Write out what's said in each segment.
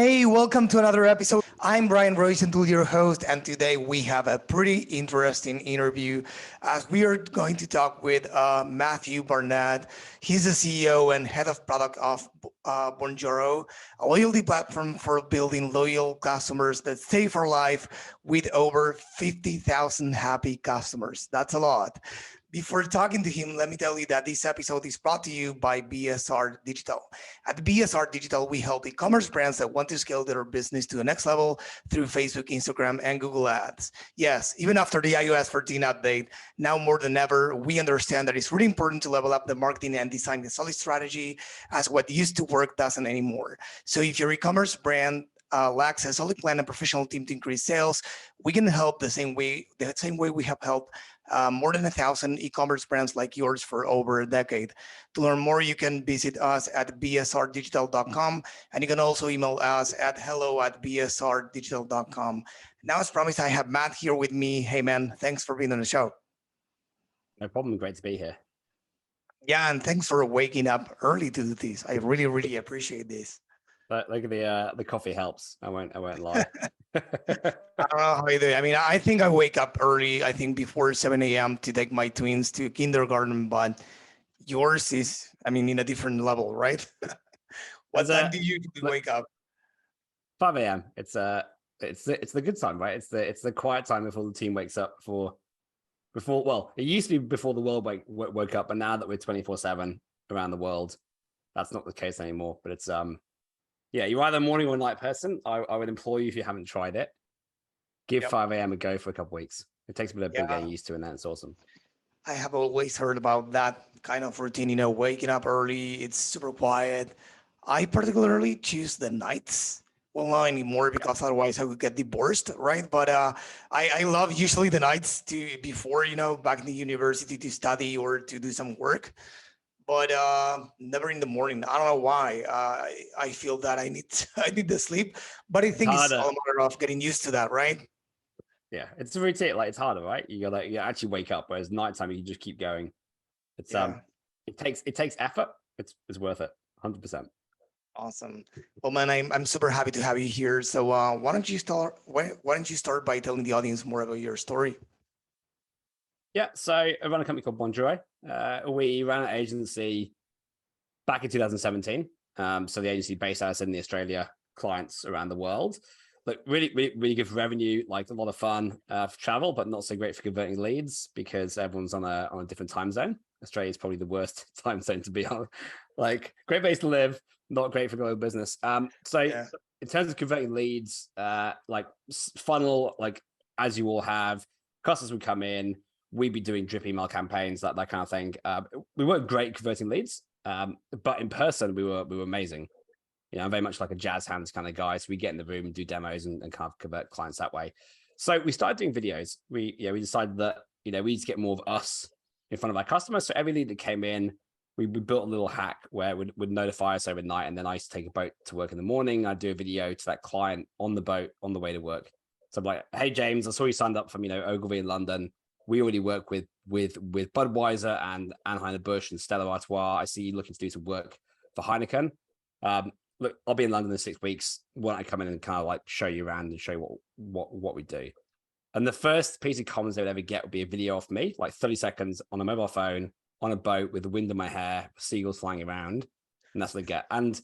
Hey, welcome to another episode. I'm Roisentul, your host, and today we have a pretty interesting interview as we are going to talk with Mathew Barett. He's the CEO and head of product of Bonjoro, a loyalty platform for building loyal customers that stay for life with over 50,000 happy customers. That's a lot. Before talking to him, let me tell you that this episode is brought to you by BSR Digital. At BSR Digital, we help e-commerce brands that want to scale their business to the next level through Facebook, Instagram, and Google Ads. Yes, even after the iOS 14 update, now more than ever, we understand that it's really important to level up the marketing and design a solid strategy, as what used to work doesn't anymore. So if your e-commerce brand lacks a solid plan and professional team to increase sales, we can help the same way we have helped more than 1,000 e-commerce brands like yours for over a decade. To learn more, you can visit us at bsrdigital.com, and you can also email us at hello@bsrdigital.com. Now, as promised, I have Matt here with me. Hey, man, thanks for being on the show. No problem. Great to be here. Yeah, and thanks for waking up early to do this. I really, really appreciate this. But look at the coffee helps. I won't lie. I don't know how you do it. I mean, I think I wake up early. I think before 7 a.m. to take my twins to kindergarten, but yours is, I mean, in a different level, right? What time do you wake up? 5 a.m. It's the good time, right? It's the quiet time before the team wakes up well, it used to be before the world woke up, but now that we're 24/7 around the world, that's not the case anymore. But it's yeah, you're either a morning or night person. I would implore you, if you haven't tried it, give 5 a.m. a go for a couple of weeks. It takes a bit of getting used to, and then it's awesome. I have always heard about that kind of routine, waking up early, it's super quiet. I particularly choose the nights. Well, not anymore because otherwise I would get divorced, right? But I love usually the nights before, back in the university to study or to do some work. But never in the morning. I don't know why. I feel that I need the sleep, but I think it's all a matter of getting used to that, right? Yeah, it's a routine. Like, it's harder, right? You actually wake up, whereas nighttime you can just keep going. It's it takes effort. It's worth it, 100%. Awesome. Well, man, I'm super happy to have you here. So why don't you start by telling the audience more about your story? Yeah, so I run a company called Bonjoro. We ran an agency back in 2017. So the agency based out of Sydney, Australia, clients around the world. But really good for revenue, like a lot of fun for travel, but not so great for converting leads because everyone's on a different time zone. Australia is probably the worst time zone to be on. Like, great place to live, not great for global business. In terms of converting leads, like funnel, like as you all have, customers would come in, we'd be doing drip email campaigns, that kind of thing. We weren't great converting leads, but in person we were amazing. I'm very much like a jazz hands kind of guy. So we get in the room and do demos and kind of convert clients that way. So we started doing videos. We decided that, we need to get more of us in front of our customers. So every lead that came in, we built a little hack where it would notify us overnight. And then I used to take a boat to work in the morning. I'd do a video to that client on the boat on the way to work. So I'm like, hey, James, I saw you signed up from, Ogilvy in London. We already work with Budweiser and Anheuser-Busch and Stella Artois. I see you looking to do some work for Heineken. Look, I'll be in London in 6 weeks. Why don't I come in and kind of like show you around and show you what we do? And the first piece of comments they would ever get would be a video of me, like 30 seconds on a mobile phone, on a boat with the wind in my hair, seagulls flying around, and that's what they get. And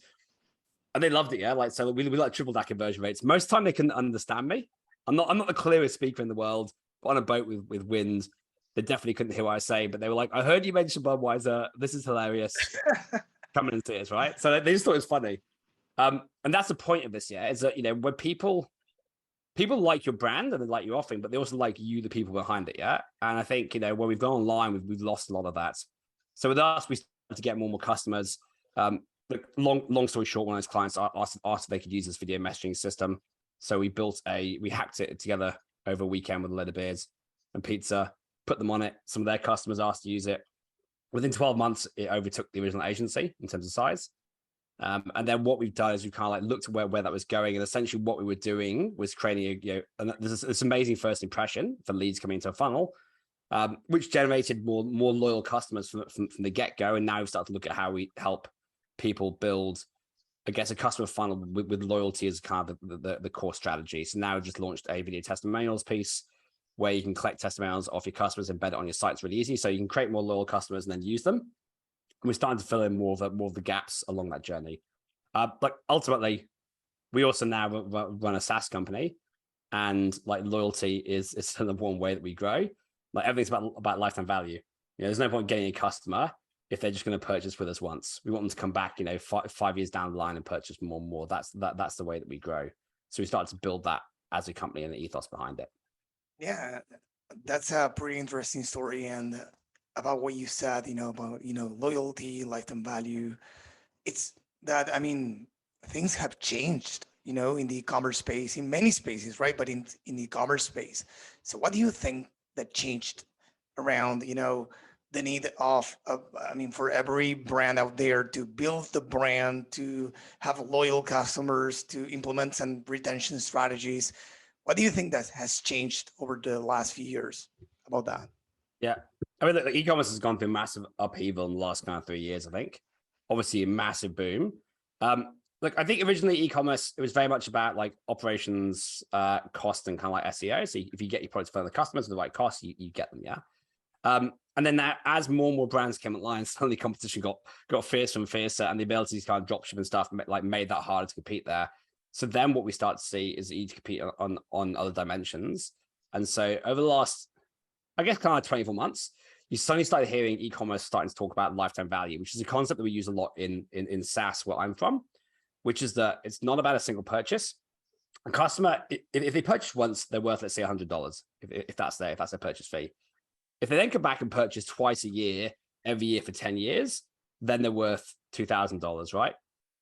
they loved it, yeah. Like, so we like triple that conversion rates. Most of the time they couldn't understand me. I'm not the clearest speaker in the world, but on a boat with wind, they definitely couldn't hear what I say. But they were like, I heard you mention Budweiser. This is hilarious. Come in and see us, right? So they just thought it was funny. And that's the point of this, yeah, is that, when people like your brand and they like your offering, but they also like you, the people behind it, yeah? And I think, when we've gone online, we've lost a lot of that. So with us, we started to get more and more customers. Long story short, one of those clients asked if they could use this video messaging system. So we hacked it together over a weekend with a load of beers and pizza, put them on it. Some of their customers asked to use it. Within 12 months, it overtook the original agency in terms of size. And then what we've done is we've kind of like looked at where that was going, and essentially what we were doing was creating this amazing first impression for leads coming into a funnel, which generated more loyal customers from the get-go. And now we've started to look at how we help people build I guess, a customer funnel with loyalty as kind of the core strategy. So now we've just launched a video testimonials piece where you can collect testimonials off your customers, embed it on your site. It's really easy. So you can create more loyal customers and then use them. And we're starting to fill in more of the gaps along that journey. But ultimately, we also now run a SaaS company, and like loyalty is the number one way that we grow. Like everything's about lifetime value. There's no point getting a customer if they're just going to purchase with us once. We want them to come back, 5 years down the line and purchase more and more. That's the way that we grow. So we started to build that as a company and the ethos behind it. Yeah, that's a pretty interesting story. And about what you said, about, loyalty, lifetime value. It's that, things have changed, in the e-commerce space, in many spaces, right? But in the e-commerce space. So what do you think that changed around, the need of, for every brand out there to build the brand, to have loyal customers, to implement some retention strategies? What do you think that has changed over the last few years about that? Yeah. Look, e-commerce has gone through massive upheaval in the last kind of 3 years, I think. Obviously a massive boom. Look, I think originally e-commerce, it was very much about like operations, cost and kind of like SEO. So if you get your products for the customers at the right cost, you get them, yeah. And then that, as more and more brands came online, suddenly competition got fiercer and fiercer, and the ability to kind of dropship and stuff like made that harder to compete there. So then what we start to see is you need to compete on other dimensions. And so over the last, I guess, kind of 24 months, you suddenly started hearing e-commerce starting to talk about lifetime value, which is a concept that we use a lot in SaaS, where I'm from, which is that it's not about a single purchase. A customer, if they purchase once, they're worth, let's say, $100, if that's their purchase fee. If they then come back and purchase twice a year, every year for 10 years, then they're worth $2,000, right?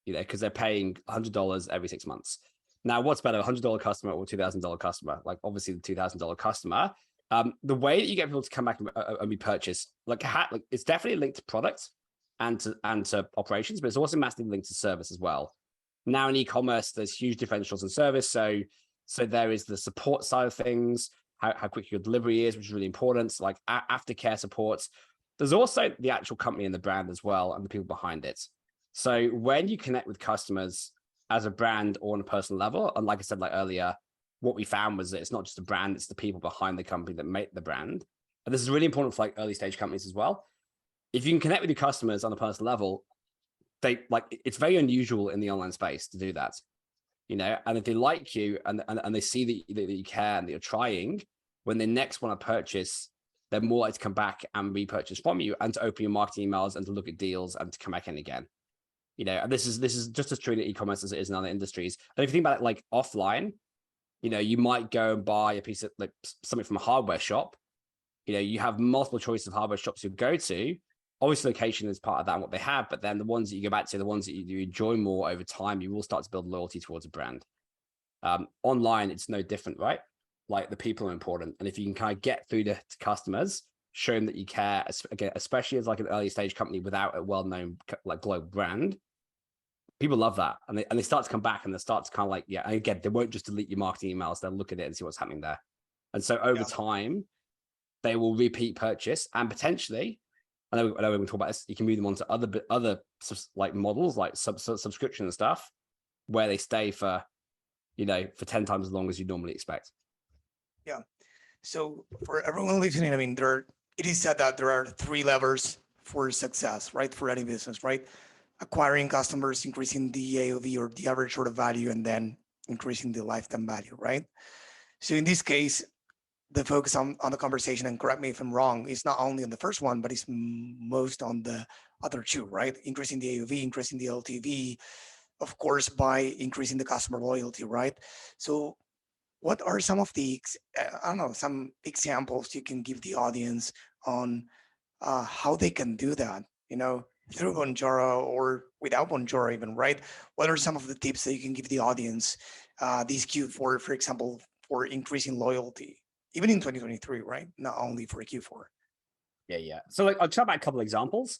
Because they're paying $100 every 6 months. Now, what's better, a $100 customer or $2,000 customer? Like, obviously, the $2,000 customer. The way that you get people to come back and repurchase, like it's definitely linked to product and to operations, but it's also massively linked to service as well. Now in e-commerce, there's huge differentials in service. So there is the support side of things, how quick your delivery is, which is really important. So like aftercare supports. There's also the actual company and the brand as well, and the people behind it. So when you connect with customers as a brand or on a personal level, and like I said, like earlier, what we found was that it's not just a brand, it's the people behind the company that make the brand. And this is really important for like early stage companies as well. If you can connect with your customers on a personal level, it's very unusual in the online space to do that, and if they like you and they see that you care and that you're trying, when they next want to purchase, they're more likely to come back and repurchase from you and to open your marketing emails and to look at deals and to come back in again. And this is just as true in e-commerce as it is in other industries. And if you think about it like offline, you might go and buy a piece of like something from a hardware shop. You have multiple choices of hardware shops you go to. Obviously, location is part of that and what they have, but then the ones that you go back to, the ones that you enjoy more over time, you will start to build loyalty towards a brand. Online, it's no different, right? Like the people are important. And if you can kind of get through to customers, show them that you care, again, especially as like an early stage company without a well-known like global brand, people love that. And they start to come back and they start to kind of like, yeah, and again, they won't just delete your marketing emails. They'll look at it and see what's happening there. And so over time, they will repeat purchase and potentially, I know when we talk about this, you can move them on to other like models, like subscription and stuff, where they stay for 10 times as long as you normally expect. Yeah. So for everyone listening, it is said that there are 3 levers for success, right? For any business, right? Acquiring customers, increasing the AOV or the average order value, and then increasing the lifetime value, right? So in this case, the focus on the conversation, and correct me if I'm wrong, is not only on the first one, but it's most on the other 2, right? Increasing the AOV, increasing the LTV, of course, by increasing the customer loyalty, right? So what are some of the, some examples you can give the audience on how they can do that, through Bonjoro or without Bonjoro even, right? What are some of the tips that you can give the audience this Q4, for example, for increasing loyalty? Even in 2023, right? Not only for Q4. Yeah. So like, I'll talk about a couple of examples.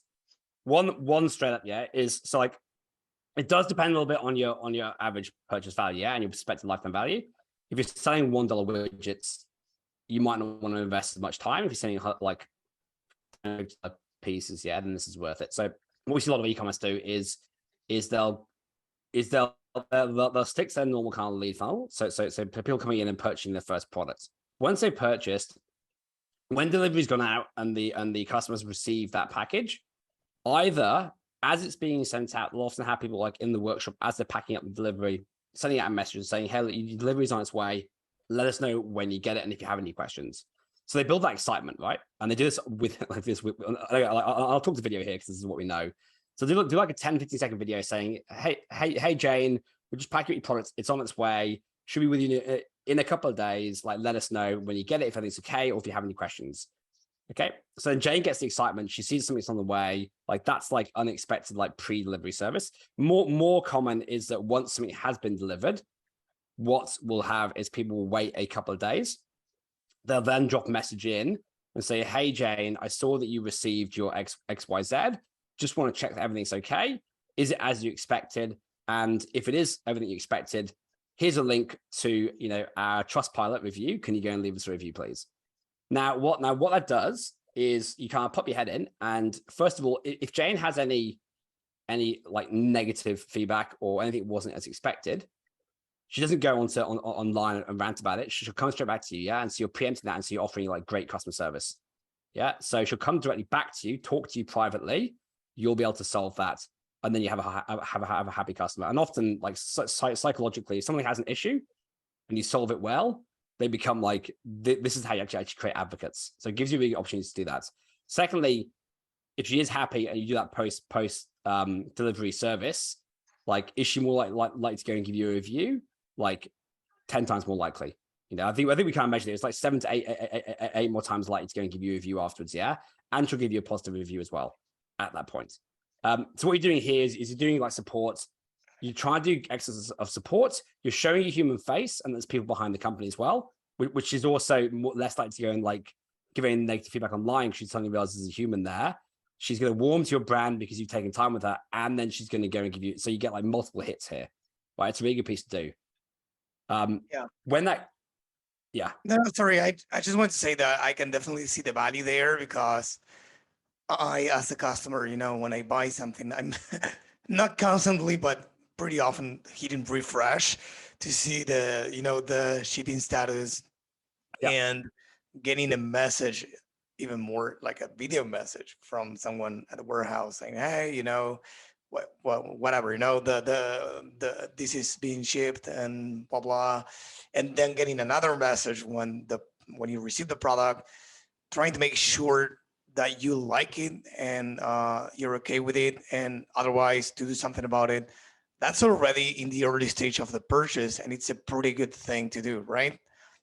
One straight up, is so like, it does depend a little bit on your average purchase value, and your expected lifetime value. If you're selling $1 widgets, you might not want to invest as much time. If you're selling like pieces, then this is worth it. So what we see a lot of e-commerce do is they'll is they'll stick to their normal kind of lead funnel. So people coming in and purchasing their first product. Once they purchased, when delivery's gone out and the customers receive that package, either as it's being sent out, we'll often have people like in the workshop as they're packing up the delivery, sending out a message saying, hey, your delivery's on its way. Let us know when you get it and if you have any questions. So they build that excitement, right? And they do this with like this. I'll talk to video here because this is what we know. So do like a 10, 15-second video saying, hey, Jane, we just packed your product. It's on its way. Should be with you in a couple of days. Like, let us know when you get it, if everything's okay, or if you have any questions. Okay. So then Jane gets the excitement. She sees something's on the way. Like that's like unexpected, like pre-delivery service. More common is that once something has been delivered, what we'll have is people will wait a couple of days. They'll then drop a message in and say, hey, Jane, I saw that you received your XYZ. Just want to check that everything's okay. Is it as you expected? And if it is everything you expected, here's a link to, our Trustpilot review. Can you go and leave us a review, please? Now what that does is you kind of pop your head in. And first of all, if Jane has any like negative feedback or anything wasn't as expected, she doesn't go online and rant about it. She'll come straight back to you, yeah? And so you're preempting that, and so you're offering like great customer service, yeah? So she'll come directly back to you, talk to you privately. You'll be able to solve that, and then you have a happy customer. And often, like psychologically, if somebody has an issue and you solve it well, they become like, this is how you actually create advocates. So it gives you the opportunity to do that. Secondly, if she is happy and you do that post delivery service, like, is she more like to go and give you a review? Like 10 times more likely. I think we can't measure it. It's like 7 to 8 more times likely to go and give you a review afterwards, yeah? And she'll give you a positive review as well at that point. So what you're doing here is you're doing like support. You try to do exercises of support. You're showing your human face, and there's people behind the company as well, which is also less likely to go and like giving negative feedback online because she suddenly realizes there's a human there. She's going to warm to your brand because you've taken time with her, and then she's going to go and give you, so you get like multiple hits here, right? It's a really good piece to do. No, sorry, I just want to say that I can definitely see the value there, because I, as a customer, when I buy something, I'm not constantly, but pretty often hitting refresh to see the shipping status, and getting a message, even more like a video message from someone at the warehouse saying, hey, whatever, this is being shipped and blah blah, and then getting another message when you receive the product, trying to make sure that you like it and you're okay with it, and otherwise to do something about it. That's already in the early stage of the purchase, and it's a pretty good thing to do, right?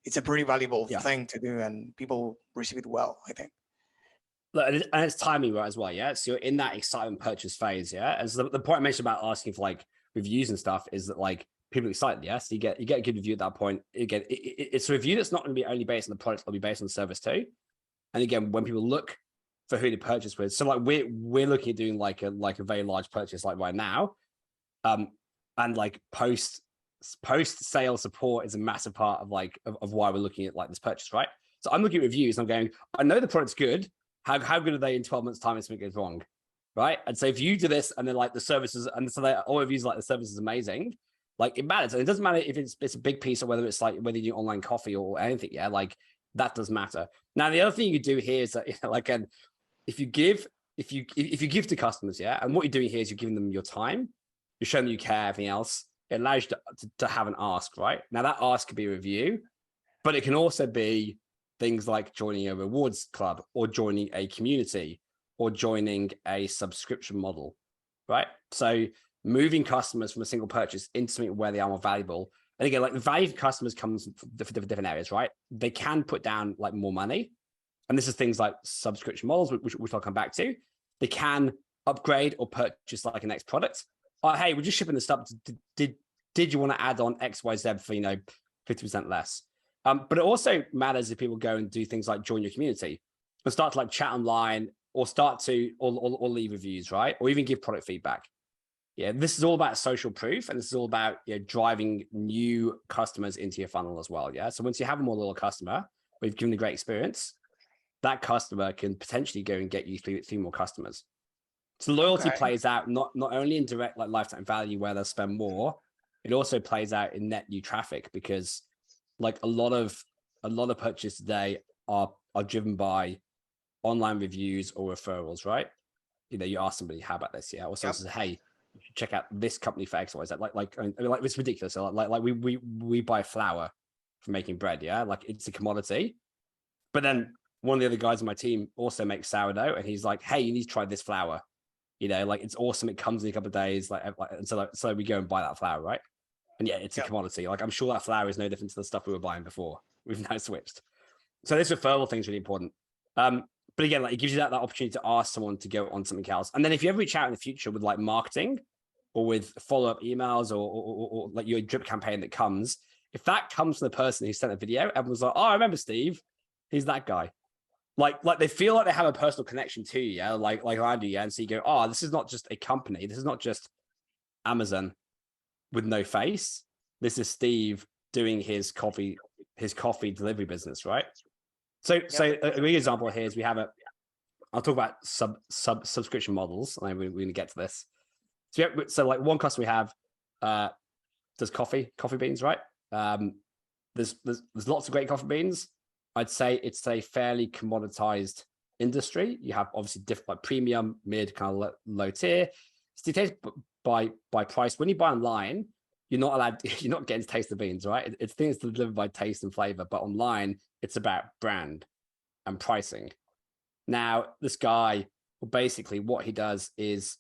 It's a pretty valuable thing to do, and people receive it well, I think. And it's timing right as well, yeah? So you're in that excitement purchase phase, yeah? As the point I mentioned about asking for like reviews and stuff is that like people are excited, yeah? So you get a good review at that point. Again, it's a review that's not going to be only based on the product, it'll be based on the service too. And again, when people look for who to purchase with, so like we're looking at doing like a very large purchase like right now. And like post sale support is a massive part of why we're looking at like this purchase, right? So I'm looking at reviews and I'm going, I know the product's good. How good are they in 12 months time if something goes wrong, right? And so if you do this and then like the services, and so they all reviews like the service is amazing, like it matters. And it doesn't matter if it's a big piece or whether it's like whether you do online coffee or anything, yeah, like that does matter. Now the other thing you do here is that like if you give to customers, yeah, and what you're doing here is you're giving them your time, you're showing them you care, everything else. It allows you to have an ask, right? Now that ask could be a review, but it can also be things like joining a rewards club or joining a community or joining a subscription model, right? So moving customers from a single purchase into something where they are more valuable. And again, like the value for customers comes from different areas, right? They can put down like more money. And this is things like subscription models, which I'll come back to. They can upgrade or purchase like a next product. Oh, hey, we're just shipping this up. Did you want to add on XYZ for 50% less? But it also matters if people go and do things like join your community and start to like chat online or start to or leave reviews, right? Or even give product feedback. Yeah, this is all about social proof, and this is all about driving new customers into your funnel as well. Yeah, so once you have a more loyal customer, we've given a great experience, that customer can potentially go and get you three more customers. So loyalty Okay. plays out not only in direct like lifetime value where they'll spend more, it also plays out in net new traffic, because like a lot of purchases today are driven by online reviews or referrals, right? You ask somebody, how about this? Yeah. Or someone Yep. says, hey, you should check out this company for X, Y, Z. Like it's ridiculous. So like we buy flour for making bread. Yeah. Like it's a commodity. But then one of the other guys on my team also makes sourdough, and he's like, hey, you need to try this flour. Like it's awesome. It comes in a couple of days. And so we go and buy that flour, right? And yeah, it's a Yep. commodity. Like I'm sure that flour is no different to the stuff we were buying before. We've now switched. So this referral thing is really important. But again, like it gives you that opportunity to ask someone to go on something else. And then if you ever reach out in the future with like marketing or with follow-up emails or like your drip campaign that comes, if that comes from the person who sent a video, everyone's like, oh, I remember Steve. He's that guy. Like they feel like they have a personal connection to you, yeah, like I do, yeah. And so you go, oh, this is not just a company. This is not just Amazon with no face. This is Steve doing his coffee delivery business, right? So Yep. a great example here is we have I'll talk about subscription models, and we're going to get to this. So like one customer we have does coffee beans, right? There's lots of great coffee beans. I'd say it's a fairly commoditized industry. You have obviously different like premium, mid, kind of low tier. It's dictated by price. When you buy online, you're not getting to taste the beans, right? It's things delivered by taste and flavor, but online it's about brand and pricing. Now, this guy, basically what he does is,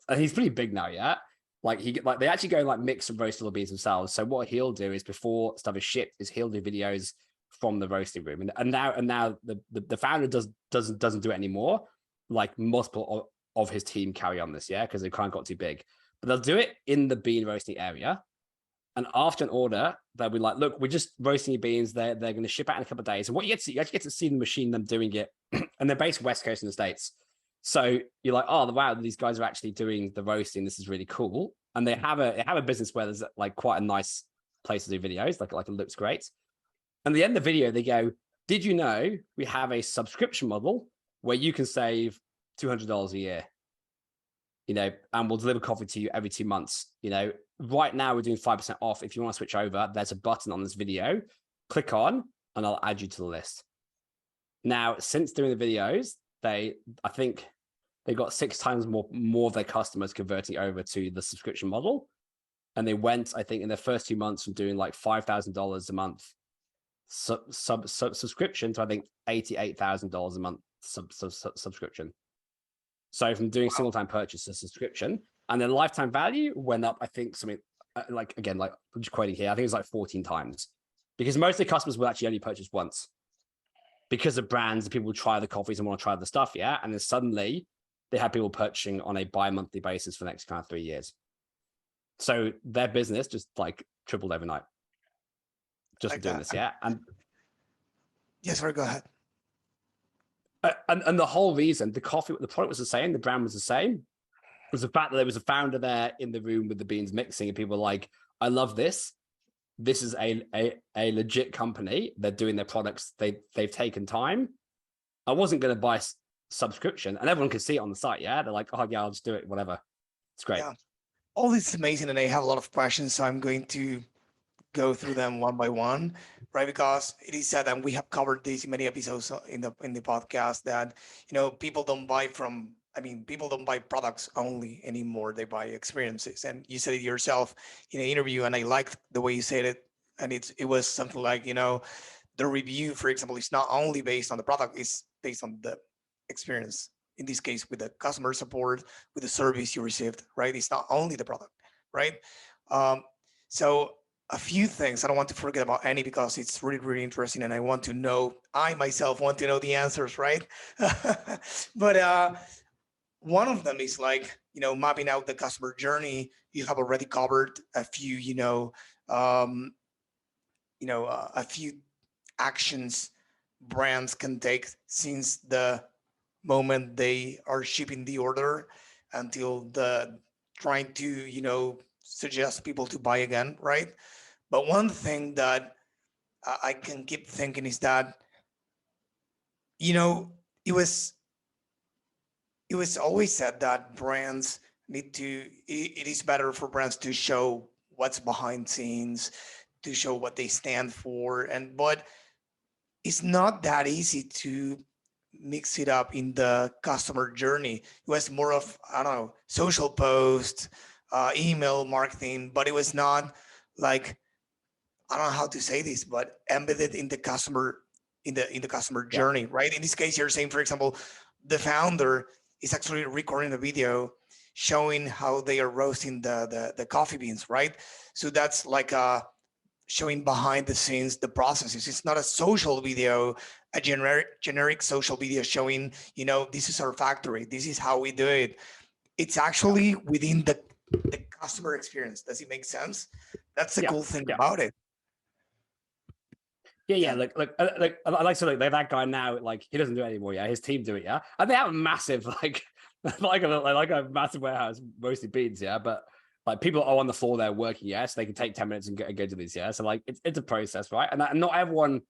and he's pretty big now, yeah. Like they actually go and like mix and roast all the beans themselves. So what he'll do is before stuff is shipped, is he'll do videos from the roasting room, and now the founder doesn't do it anymore. Like multiple of his team carry on this, yeah, because they kind of got too big. But they'll do it in the bean roasting area, and after an order, they'll be like, look, we're just roasting your beans. They're going to ship out in a couple of days. And what you actually get to see the machine, them doing it. And they're based West Coast in the States. So you're like, oh, wow, these guys are actually doing the roasting. This is really cool. And they have a business where there's like quite a nice place to do videos. Like it looks great. And at the end of the video, they go, did you know we have a subscription model where you can save $200 a year? And we'll deliver coffee to you every 2 months. Right now we're doing 5% off. If you want to switch over, there's a button on this video. Click on, and I'll add you to the list. Now, since doing the videos, I think they got 6 times more of their customers converting over to the subscription model. And they went, I think, in their first 2 months from doing like $5,000 a month subscription to I think $88,000 a month subscription. So from doing single time purchase to subscription, and then lifetime value went up, I think something like, again, like I'm just quoting here, I think it's like 14 times, because most of the customers will actually only purchase once because of brands and people will try the coffees and want to try the stuff. Yeah. And then suddenly they have people purchasing on a bi-monthly basis for the next kind of 3 years. So their business just like tripled overnight just Like for doing that. this. Yeah. And Yes, sir. Go ahead. and the whole reason the product was the same, the brand was the same, was the fact that there was a founder there in the room with the beans mixing, and people were like, I love this. This is a legit company. They're doing their products. They've taken time. I wasn't going to buy subscription, and everyone can see it on the site. Yeah. They're like, oh yeah, I'll just do it. Whatever. It's great. Yeah. All this is amazing, and I have a lot of questions, so I'm going to go through them one by one, right? Because it is said, and we have covered this in many episodes in the podcast, that people don't buy people don't buy products only anymore. They buy experiences, and you said it yourself in an interview, and I liked the way you said it. And it was something like, the review, for example, is not only based on the product; it's based on the experience. In this case, with the customer support, with the service you received, right? It's not only the product, right? Um, so a few things I don't want to forget about any, because it's really, really interesting, and I myself want to know the answers, right? But one of them is like, mapping out the customer journey. You have already covered a few, um, a few actions brands can take since the moment they are shipping the order until the trying to, suggest people to buy again, right? But one thing that I can keep thinking is that, it was it was always said that brands need to, it is better for brands to show what's behind scenes, to show what they stand for. But it's not that easy to mix it up in the customer journey. It was more of, I don't know, social posts, email marketing, but it was not like, I don't know how to say this, but embedded in the customer, in the customer Yeah. journey, right? In this case, you're saying, for example, the founder is actually recording a video showing how they are roasting the coffee beans, right? So that's like showing behind the scenes the processes. It's not a social video, a generic social video showing, this is our factory, this is how we do it. It's actually within the customer experience. Does it make sense? That's the Yeah. cool thing Yeah. about it. Yeah. I like to look like that guy now. Like he doesn't do it anymore. Yeah, his team do it. Yeah, and they have a massive like a massive warehouse, mostly beans. Yeah, but like people are on the floor there working. Yeah, so they can take 10 minutes and go to these. Yeah, so like it's a process, right? And not everyone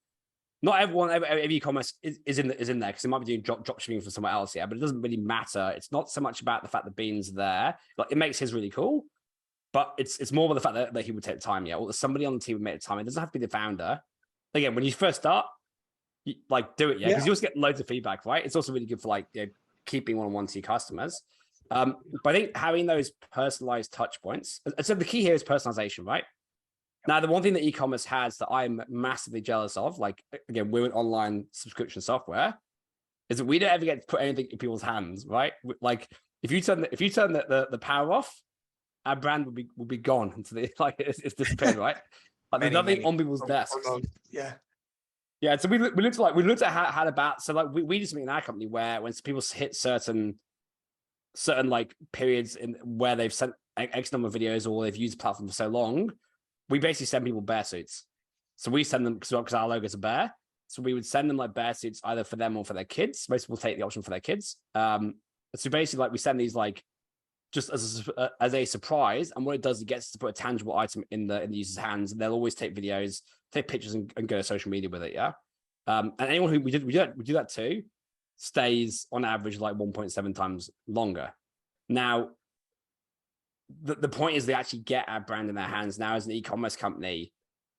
every e-commerce is in there because it might be doing drop shipping for somewhere else. Yeah, but it doesn't really matter. It's not so much about the fact the beans are there. Like it makes his really cool, but it's more about the fact that he would take time. Yeah, or somebody on the team would make the time. It doesn't have to be the founder. Again, when you first start, you, like do it, yeah, because you also get loads of feedback, right? It's also really good for like keeping one-on-one to your customers. But I think having those personalized touch points. So the key here is personalization, right? Now, the one thing that e-commerce has that I'm massively jealous of, like again, we're an online subscription software, is that we don't ever get to put anything in people's hands, right? Like if you turn the power off, our brand will be gone into the like it's disappeared, right? Like there's nothing on people's desks. Yeah. Yeah, so we looked at how about so like we do something in our company where when people hit certain like periods in where they've sent X number of videos or they've used the platform for so long, we basically send people bear suits. So we send them because our logo is a bear. So we would send them like bear suits either for them or for their kids. Most people take the option for their kids. So basically, like we send these like just as a surprise, and what it does, it gets to put a tangible item in the user's hands, and they'll always take videos, take pictures, and go to social media with it. Yeah, and anyone who we do that to stays on average like 1.7 times longer. Now, the point is they actually get our brand in their hands. Now, as an e-commerce company,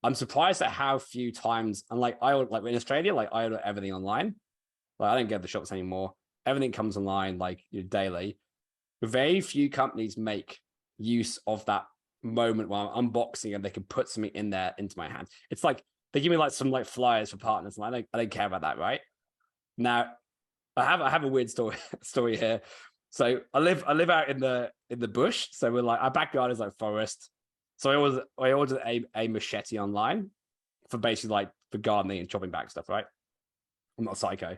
I'm surprised at how few times, and like I would like in Australia, like I order everything online. Like I don't go to the shops anymore. Everything comes online like daily. Very few companies make use of that moment while I'm unboxing and they can put something in there into my hand. It's like they give me like some like flyers for partners, and I don't care about that, right? Now, I have a weird story here. So I live out in the bush. So we're like our backyard is like forest. So I ordered a machete online for basically like for gardening and chopping back stuff, right? I'm not a psycho.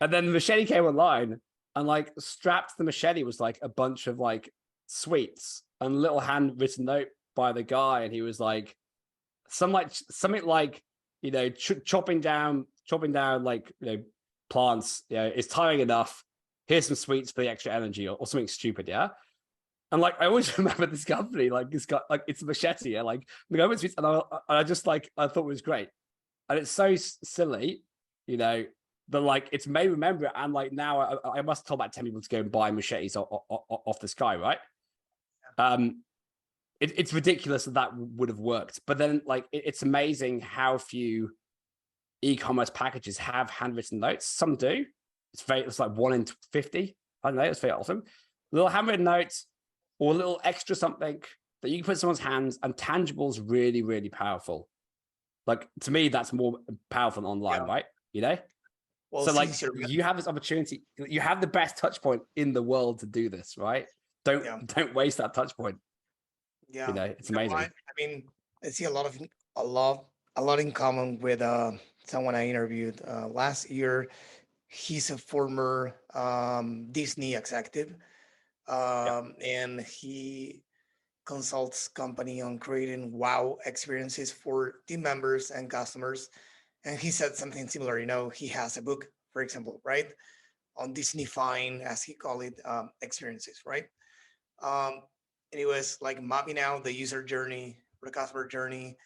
And then the machete came online, and like strapped to the machete was like a bunch of like sweets and a little handwritten note by the guy, and he was like something like chopping down like plants is tiring enough. Here's some sweets for the extra energy, or something stupid, yeah. And like I always remember this company, like this guy, like it's a machete, yeah, like the government sweets, and I just like I thought it was great, and it's so silly, but like it's made remember it, and like now I must have told about 10 people to go and buy machetes off this guy, right? It's ridiculous that would have worked, but then like it's amazing how few e-commerce packages have handwritten notes. Some do. It's like 1 in 50. I don't know. It's very awesome. Little handwritten notes or a little extra something that you can put in someone's hands, and tangible is really, really powerful. Like to me, that's more powerful than online, right? Well, so like you have this opportunity, you have the best touch point in the world to do this, right? Don't waste that touch point. Yeah, it's amazing. I mean, I see a lot in common with someone I interviewed last year. He's a former Disney executive, and he consults company on creating wow experiences for team members and customers. And he said something similar. He has a book, for example, right, on Disneyfying, as he called it, experiences, right? And it was like mapping out the user journey, the customer journey,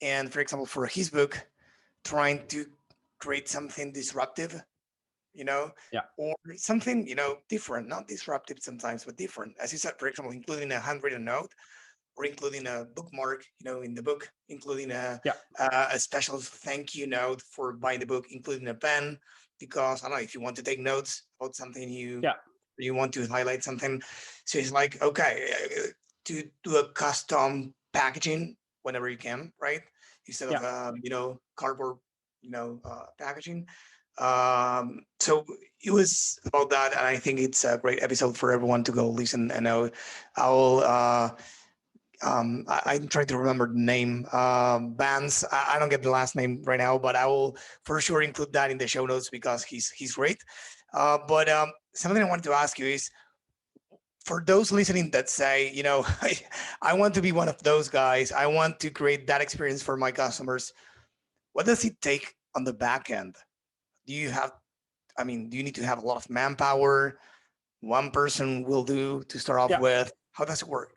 and for example, for his book, trying to create something disruptive Yeah. or something, different, not disruptive sometimes, but different. As you said, for example, including a handwritten note or including a bookmark, in the book, including Yeah. a special thank you note for buying the book, including a pen, because I don't know if you want to take notes about something Yeah. you want to highlight something. So it's like, okay, to do a custom packaging whenever you can, right? Instead Yeah. of cardboard, packaging. So it was about that, and I think it's a great episode for everyone to go listen. And I'll I'm trying to remember the name. Bands. I don't get the last name right now, but I will for sure include that in the show notes because he's great. But something I wanted to ask you is for those listening that say, I want to be one of those guys. I want to create that experience for my customers. What does it take on the back end? Do you have? I mean, do you need to have a lot of manpower? One person will do to start off Yeah. with. How does it work?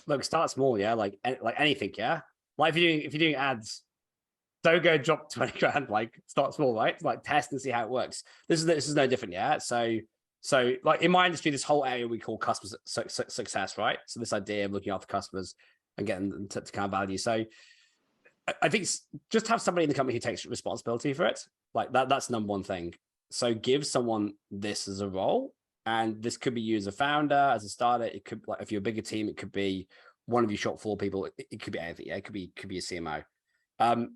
Look, start small, yeah. Like anything, yeah. Like if you're doing ads, don't go drop 20 grand. Like start small, right? Like test and see how it works. This is no different, yeah. So like in my industry, this whole area we call customer success, right? So this idea of looking after customers and getting them to kind of value. So I think just have somebody in the company who takes responsibility for it. Like that's number one thing. So give someone this as a role, and this could be you as a founder, as a starter. It could, like if you're a bigger team, it could be one of your shop floor people. It could be anything. Yeah, it could be a CMO. And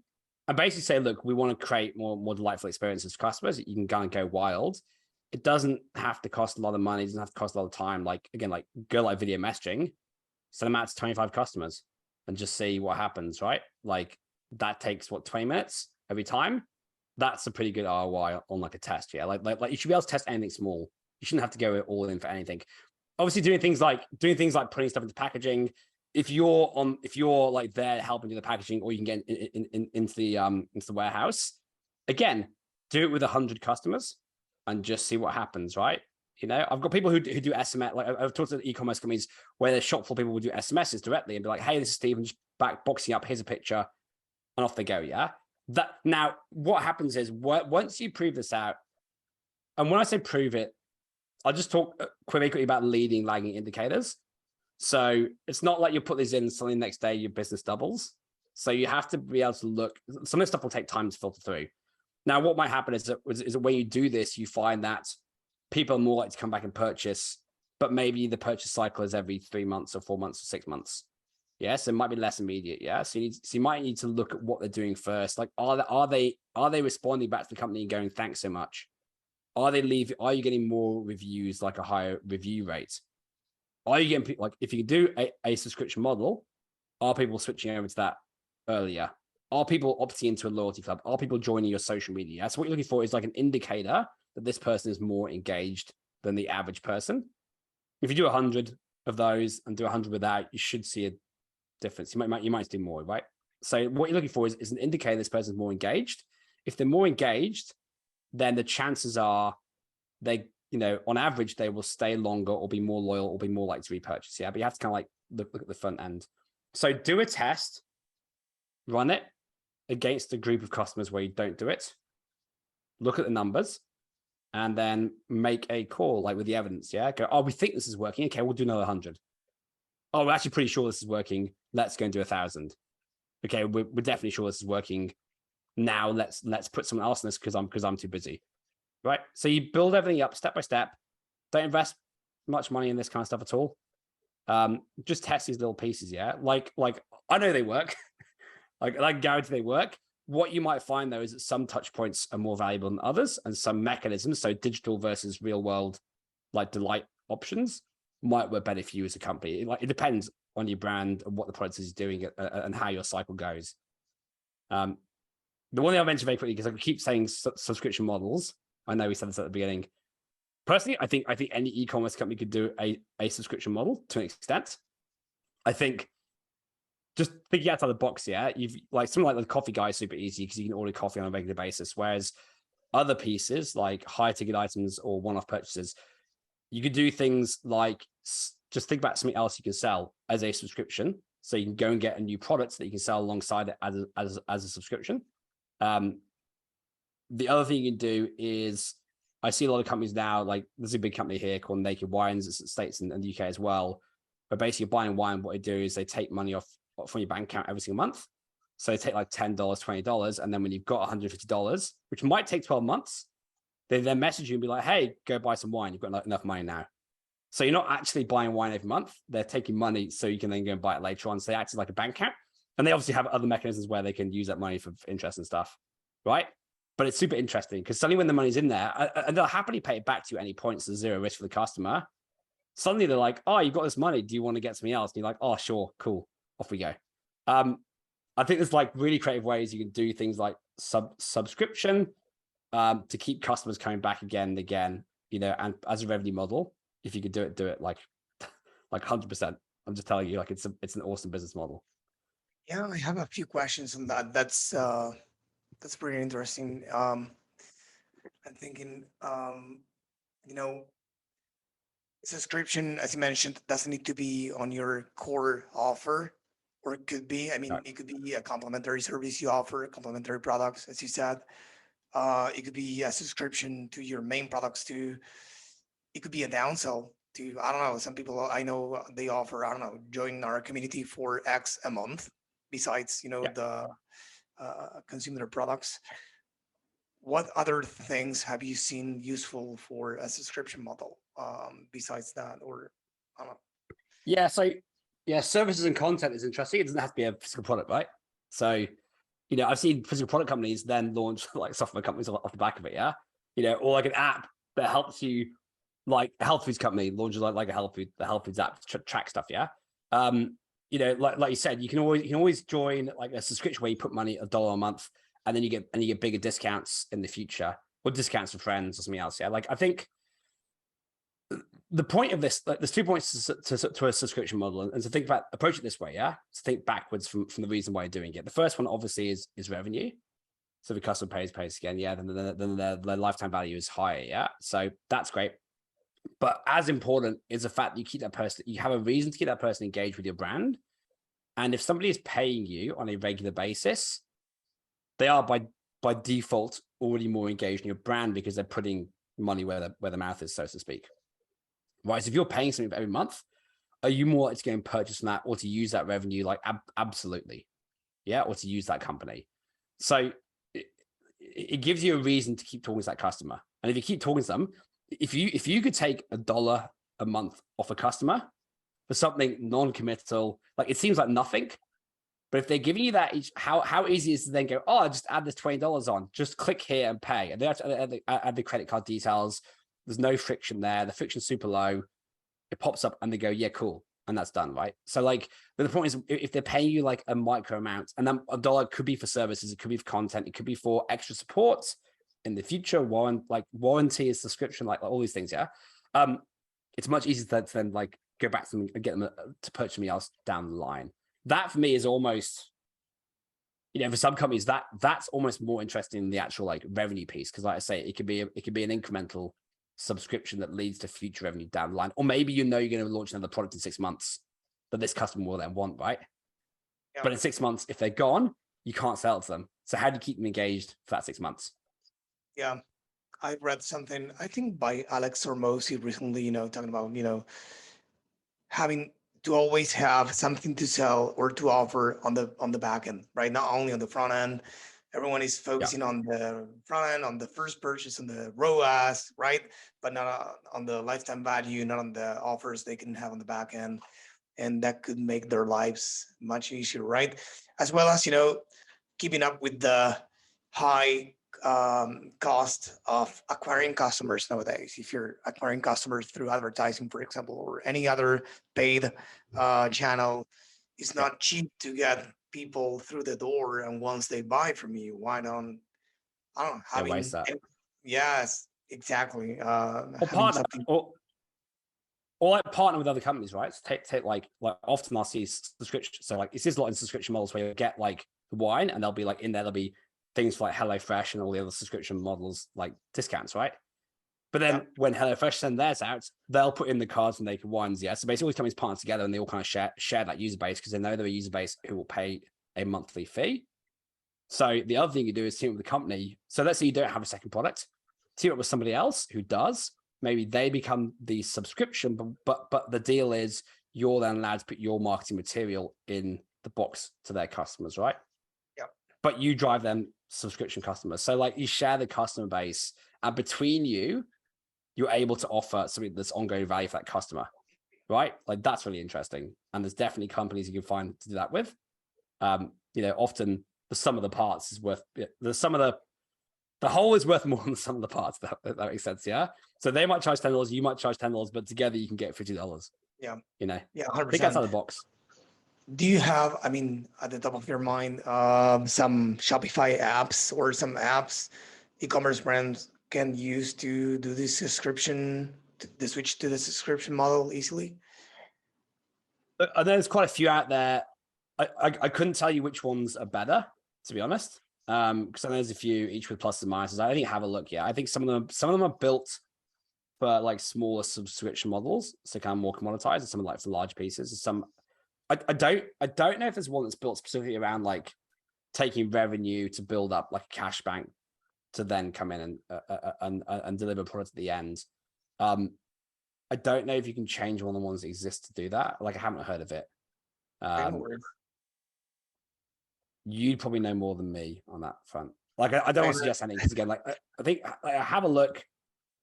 basically say, look, we want to create more delightful experiences for customers. You can go and go wild. It doesn't have to cost a lot of money. It doesn't have to cost a lot of time. Like again, like go like video messaging, send them out to 25 customers and just see what happens, right? Like that takes 20 minutes every time. That's a pretty good ROI on like a test. Yeah. Like you should be able to test anything small. You shouldn't have to go all in for anything. Obviously doing things like putting stuff into packaging. If you're like there helping do the packaging, or you can get into the warehouse, again, do it with 100 customers and just see what happens, right? I've got people who do SMS. Like I've talked to e-commerce companies where their shop floor people will do SMSs directly and be like, "Hey, this is Stephen, just back boxing up. Here's a picture," and off they go. Yeah. That now, what happens is once you prove this out, and when I say prove it, I'll just talk quickly about leading, lagging indicators. So it's not like you put these in and suddenly the next day your business doubles. So you have to be able to look. Some of this stuff will take time to filter through. Now, what might happen is that when you do this, you find that people are more likely to come back and purchase, but maybe the purchase cycle is every 3 months or 4 months or 6 months. Yeah, so it might be less immediate. Yeah, so you might need to look at what they're doing first. Like, are they responding back to the company and going, "Thanks so much"? Are you getting more reviews, like a higher review rate? Are you getting people, like if you do a subscription model, are people switching over to that earlier? Are people opting into a loyalty club? Are people joining your social media? That's what you're looking for, is like an indicator that this person is more engaged than the average person. If you do 100 of those and do 100 without, you should see a difference. You might do more, right? So what you're looking for is an indicator this person is more engaged. If they're more engaged, then the chances are they, on average, they will stay longer or be more loyal or be more likely to repurchase. Yeah, but you have to kind of like look at the front end. So do a test, run it against a group of customers where you don't do it, look at the numbers, and then make a call, like with the evidence. Yeah, go, oh, we think this is working. Okay, we'll do another 100. Oh, we're actually pretty sure this is working. Let's go and do 1,000. Okay, we're definitely sure this is working. Now let's put someone else in this because I'm too busy. Right. So you build everything up step by step. Don't invest much money in this kind of stuff at all. Just test these little pieces. Yeah. Like I know they work. I guarantee they work. What you might find though is that some touch points are more valuable than others, and some mechanisms, so digital versus real world, like delight options, might work better for you as a company. It depends on your brand and what the product is doing and how your cycle goes. The one thing I mentioned very quickly, because I keep saying subscription models. I know we said this at the beginning. Personally, I think any e-commerce company could do a subscription model to an extent. I think just thinking outside the box, yeah, you've like something like the coffee guy is super easy because you can order coffee on a regular basis. Whereas other pieces like high ticket items or one-off purchases, you could do things like just think about something else you can sell as a subscription. So you can go and get a new product that you can sell alongside it as a subscription. The other thing you can do is I see a lot of companies now, like there's a big company here called Naked Wines, it's in the States and the UK as well, where basically you're buying wine. What they do is they take money off from your bank account every single month. So they take like $10, $20, and then when you've got $150, which might take 12 months, they then message you and be like, hey, go buy some wine. You've got enough money now. So you're not actually buying wine every month. They're taking money so you can then go and buy it later on. So they act as like a bank account. And they obviously have other mechanisms where they can use that money for interest and stuff, right? But it's super interesting because suddenly when the money's in there, and they'll happily pay it back to you at any point, so zero risk for the customer. Suddenly they're like, oh, you've got this money. Do you want to get something else? And you're like, oh, sure, cool. Off we go. I think there's like really creative ways you can do things like subscription to keep customers coming back again and again, and as a revenue model, if you could do it like 100%. I'm just telling you, like it's an awesome business model. Yeah, I have a few questions on that. That's pretty interesting. I'm thinking, subscription, as you mentioned, doesn't need to be on your core offer, or it could be. I mean, No. it could be a complementary service you offer, complementary products, as you said. It could be a subscription to your main products too. It could be a downsell to, I don't know, some people I know they offer, I don't know, join our community for X a month, besides, the consumer products. What other things have you seen useful for a subscription model besides that? Or I don't know. Yeah, so services and content is interesting. It doesn't have to be a physical product, right? So, I've seen physical product companies then launch like software companies off the back of it, yeah. Or like an app that helps you, like a health foods company launches like a health foods app to track stuff, yeah. Like you said, you can always join like a subscription where you put money $1 a month, and then you get bigger discounts in the future, or discounts for friends or something else. Yeah, like I think the point of this, like, there's 2 points to a subscription model, and to think about approach it this way. Yeah, to think backwards from the reason why you're doing it. The first one obviously is revenue. So the customer pays again, yeah, then their lifetime value is higher. Yeah, so that's great. But as important is the fact that you keep that person, you have a reason to keep that person engaged with your brand. And if somebody is paying you on a regular basis, they are by default already more engaged in your brand because they're putting money where the mouth is, so to speak. Right. So if you're paying something every month, are you more likely to go and purchase from that, or to use that revenue? Like absolutely. Yeah. Or to use that company. So it gives you a reason to keep talking to that customer. And if you keep talking to them, if you could take $1 a month off a customer for something non-committal, like it seems like nothing, but if they're giving you that, how easy is it to then go, oh, just add this $20 on, just click here and pay, and they have to add the credit card details. There's no friction there. The friction's super low. It pops up and they go, yeah, cool, and that's done, right? So like, but the point is, if they're paying you like a micro amount, and then $1 could be for services, it could be for content, it could be for extra support in the future, warranty is subscription, like all these things, yeah. It's much easier to then like go back to them and get them to purchase something else down the line. That for me is almost, for some companies that's almost more interesting than the actual like revenue piece, because like I say, it could be an incremental subscription that leads to future revenue down the line, or maybe you're going to launch another product in 6 months that this customer will then want, right? Yeah. But in 6 months, if they're gone, you can't sell it to them. So how do you keep them engaged for that 6 months? Yeah, I read something, I think by Alex Hormozy recently, talking about, having to always have something to sell or to offer on the back end, right? Not only on the front end. Everyone is focusing on the front end, on the first purchase, on the ROAS, right? But not on the lifetime value, not on the offers they can have on the back end. And that could make their lives much easier, right? As well as, keeping up with the high cost of acquiring customers nowadays. If you're acquiring customers through advertising, for example, or any other paid channel, it's not cheap to get people through the door. And once they buy from you, why don't having yes, exactly. Or partner, or like partner with other companies, right? So take like often I'll see subscription. So like, it's just a lot in subscription models where you get like the wine, and they'll be like in there, there'll be things like HelloFresh and all the other subscription models, like discounts, right? But then when HelloFresh send theirs out, they'll put in the cards from Naked Wines. Yeah. So basically all these companies partner together, and they all kind of share that user base, because they know they're a user base who will pay a monthly fee. So the other thing you do is team with the company. So let's say you don't have a second product. team up with somebody else who does. Maybe they become the subscription, but the deal is you're then allowed to put your marketing material in the box to their customers, right? Yeah. But you drive them subscription customers. So like you share the customer base, and between you, you're able to offer something that's ongoing value for that customer, right? Like that's really interesting. And there's definitely companies you can find to do that with. Often the sum of the parts is worth the whole is worth more than the sum of the parts. That makes sense, yeah. So they might charge $10, you might charge $10, but together you can get $50. Yeah. Yeah, 100%. I think that's out of the box. Do you have, I mean, at the top of your mind, some Shopify apps or some apps e-commerce brands can use to do this subscription, the switch to the subscription model easily? I know there's quite a few out there. I couldn't tell you which ones are better, to be honest, because I know there's a few, each with pluses and minuses. I think have a look. Yeah, I think some of them are built for like smaller subscription models, so kind of more commoditized, and some like for large pieces. Some I don't know if there's one that's built specifically around like taking revenue to build up like a cash bank to then come in and deliver product at the end. I don't know if you can change one of the ones that exist to do that. Like I haven't heard of it. You'd probably know more than me on that front. Like I don't want to suggest anything because again, like I think have a look,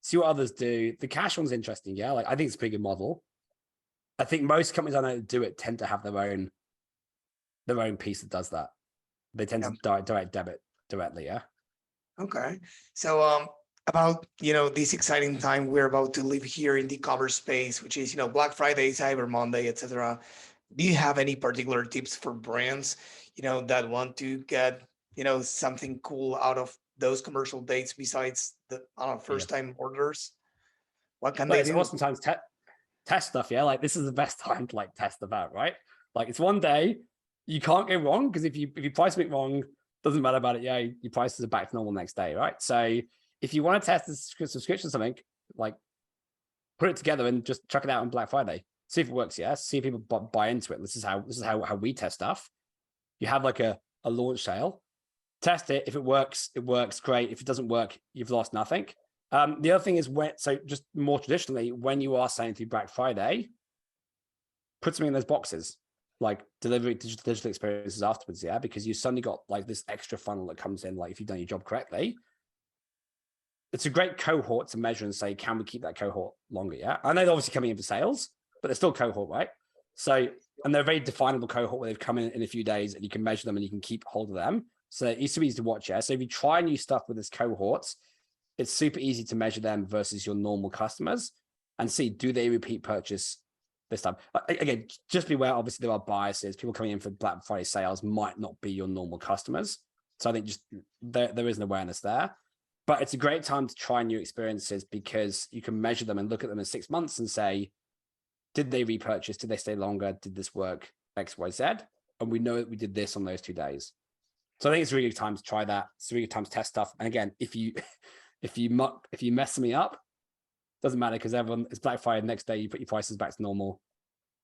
see what others do. The cash one's interesting, yeah. Like I think it's a pretty good model. I think most companies I know that do it tend to have their own piece that does that. They tend to direct debit directly, yeah. Okay. So about this exciting time we're about to live here in the e-commerce space, which is Black Friday, Cyber Monday, etc. Do you have any particular tips for brands that want to get something cool out of those commercial dates besides the first time orders? What can they do? Awesome times test stuff, yeah. Like this is the best time to like test stuff out, right? Like it's one day, you can't go wrong because if you price something wrong, doesn't matter about it. Yeah, your prices are back to normal next day, right? So if you want to test the subscription something, like put it together and just chuck it out on Black Friday. See if it works. Yeah, see if people buy into it. This is how we test stuff. You have like a launch sale, test it. If it works, great. If it doesn't work, you've lost nothing. The other thing is just more traditionally, when you are selling through Black Friday, put something in those boxes, like delivery digital experiences afterwards, yeah, because you suddenly got like this extra funnel that comes in, like if you've done your job correctly. It's a great cohort to measure and say, can we keep that cohort longer? Yeah, I know they're obviously coming in for sales, but they're still cohort, right? So, and they're a very definable cohort where they've come in a few days and you can measure them and you can keep hold of them. So it's super easy to watch. Yeah. So if you try new stuff with this cohorts, it's super easy to measure them versus your normal customers and see, do they repeat purchase this time? Again, just be aware, obviously there are biases. People coming in for Black Friday sales might not be your normal customers. So I think just there is an awareness there. But it's a great time to try new experiences because you can measure them and look at them in 6 months and say, did they repurchase? Did they stay longer? Did this work? X, Y, Z? And we know that we did this on those 2 days. So I think it's a really good time to try that. It's a really good time to test stuff. And again, if you mess something up, doesn't matter because it's Black Friday. The next day you put your prices back to normal,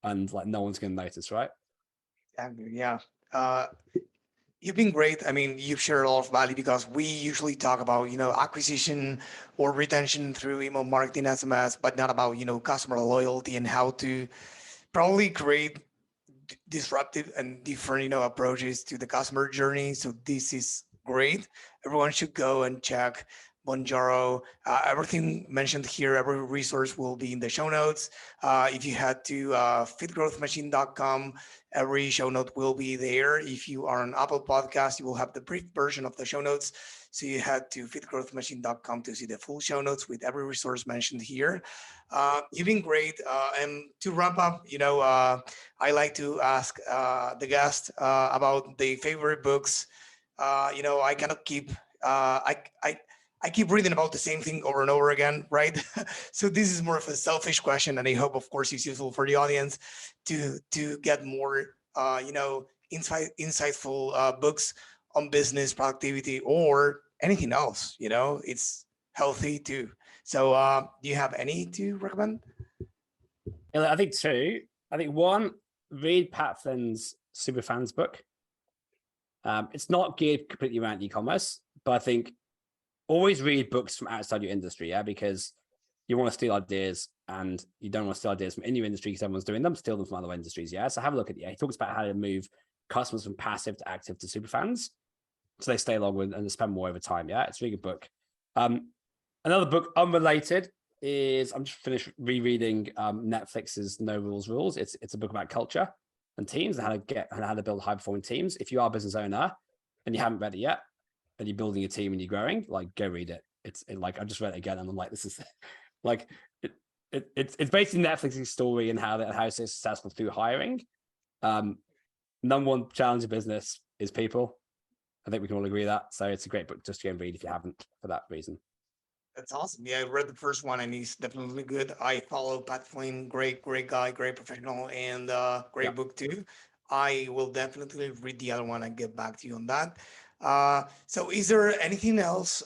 and like no one's going to notice, right? Yeah. You've been great. I mean, you've shared a lot of value because we usually talk about, acquisition or retention through email marketing, SMS, but not about, customer loyalty and how to probably create disruptive and different, approaches to the customer journey. So this is great. Everyone should go and check Bonjoro. Everything mentioned here, every resource will be in the show notes. If you head to fitgrowthmachine.com, every show note will be there. If you are on Apple Podcast, you will have the brief version of the show notes. So you head to fitgrowthmachine.com to see the full show notes with every resource mentioned here. You've been great. And to wrap up, I like to ask the guest about the favorite books. I cannot keep I keep reading about the same thing over and over again, right? So this is more of a selfish question, and I hope, of course, it's useful for the audience to get more, insightful books on business, productivity, or anything else. It's healthy too. So, do you have any to recommend? I think two. I think one, read Pat Flynn's Superfans book. It's not geared completely around e-commerce, but I think always read books from outside your industry, yeah, because you want to steal ideas and you don't want to steal ideas from in your industry because everyone's doing them, steal them from other industries, yeah. So have a look at he talks about how to move customers from passive to active to super fans, so they stay longer and spend more over time, yeah. It's a really good book. Another book unrelated is I'm just finished rereading Netflix's No Rules Rules. It's a book about culture and teams and how to build high performing teams. If you are a business owner and you haven't read it yet, and you're building a team and you're growing, like go read it. It's like I just read it again and I'm like, this is like it's basically Netflix's story and how it's successful through hiring. Number one challenge of business is people. I think we can all agree that. So it's a great book just to go and read if you haven't for that reason. That's awesome. Yeah, I read the first one and he's definitely good. I follow Pat Flynn, great guy, great professional, and great book too. I will definitely read the other one and get back to you on that. So is there anything else?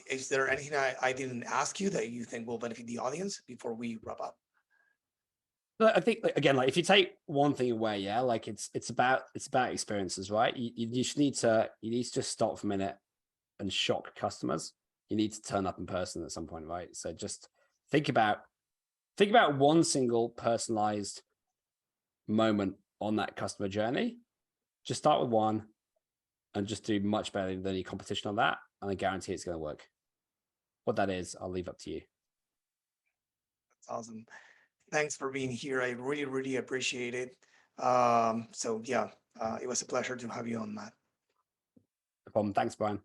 Is there anything I didn't ask you that you think will benefit the audience before we wrap up? I think again, like if you take one thing away, yeah, like it's about experiences, right? You just need to just stop for a minute and shock customers. You need to turn up in person at some point, right? So just think about one single personalized moment on that customer journey. Just start with one and just do much better than any competition on that. And I guarantee it's going to work. What that is, I'll leave up to you. That's awesome. Thanks for being here. I really, really appreciate it. So yeah, it was a pleasure to have you on, Matt. No problem. Thanks, Brian.